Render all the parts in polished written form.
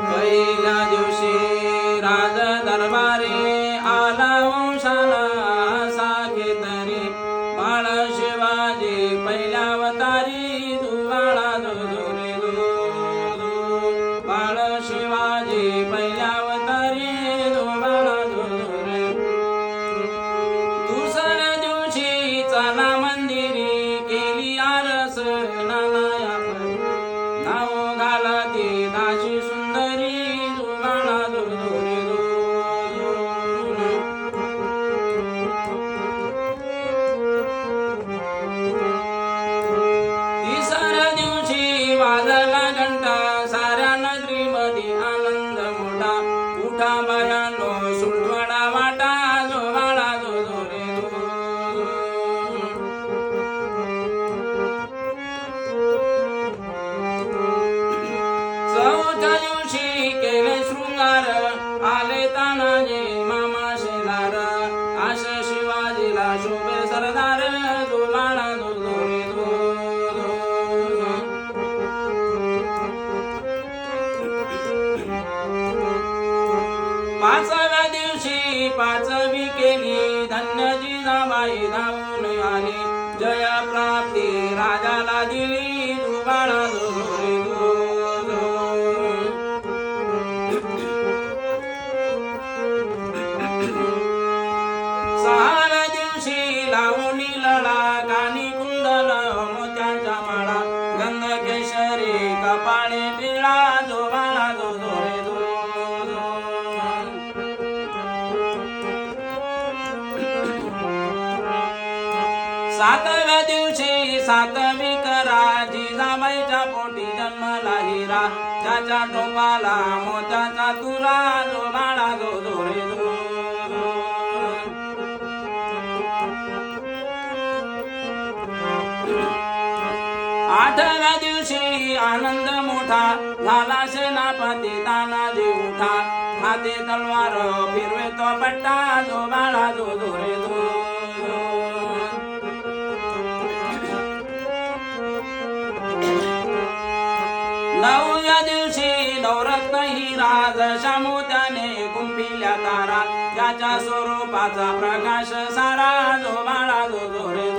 पहिल्या दिवशी राज दरबारी आला वंशाला साकेतरी बाळ शिवाजी पहिल्या अवतारी दुवाळा दुरे बाळ शिवाजी पहिल्या अवतारी दुवाळा दुरे दुसऱ्या दिवशी चला मंदिरी केली आरस नानाया नाव घालती दाशी सुंदरी दुवाळा दुरे तिसऱ्या दिवशी वाजला घंटा साऱ्या नगरीमध्ये आनंद मोठा उठा बायानो सुंठवडा वाटा जोवाळा दुरे चौथ्या दिवशी केले शृंगार आले तानाजी मामा शेलार आशा शिवाजीला शोभे सरदार जोवाळा दुरे पाचव्या दिवशी पाचवी केली धन्य जिजाबाई धावून आली जय प्राप्ती राजाला दिली दुबाळा दुरे सहाव्या दिवशी लावणी लढा कानी कुंडल मोत्यांच्या माळा गंध केशरी कपाळी टिळा जोबाळा दुरे सातव्या दिवशी सातवी करा जिजाबाईच्या पोटी जन्मला हिरा त्याच्या टोपाला मोत्याचा तुरा जोबाळा दुरे आठव्या दिवशी आनंद मोठा झाला सेनापती तानाजी उठा हाती तलवार फिरवे तो पट्टा जोबाळा दुरे नवव्या दिवशी नवरत्न हिरा जशा मोत्याने गुंफिल्या तारा त्याच्या स्वरूपाचा प्रकाश सारा जोबाळा दुरे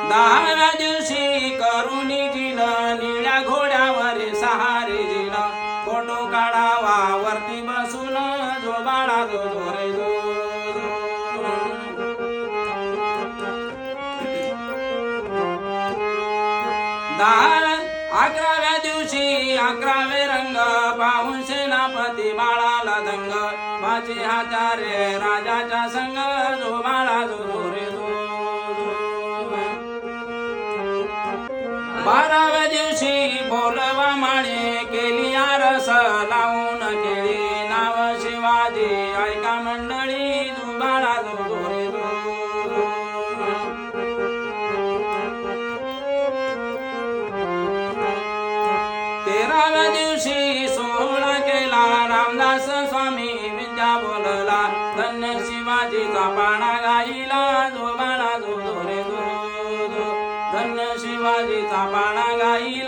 दहाव्या दिवशी करुणी जिल निळ्या घोड्यावर सहारे जिल फोटो काढावा वरती बसून जोबाळा दुरे अकराव्या दिवशी अकरावे रंग पाहून सेनापती बाळाला दंग पाची हातारे राजाच्या संग जोबाळा दुरे बाराव्या दिवशी बोलवा माळे केली आरस लावून केली नाव शिवाजी ऐका मंडळी दुबाळा दुरे तेराव्या दिवशी सोहळा केला रामदास स्वामी विद्या बोलला धन्य शिवाजीचा पाणा गाईला जोबाळा दुरे धन्य शिवाजीचा पाणा गाईला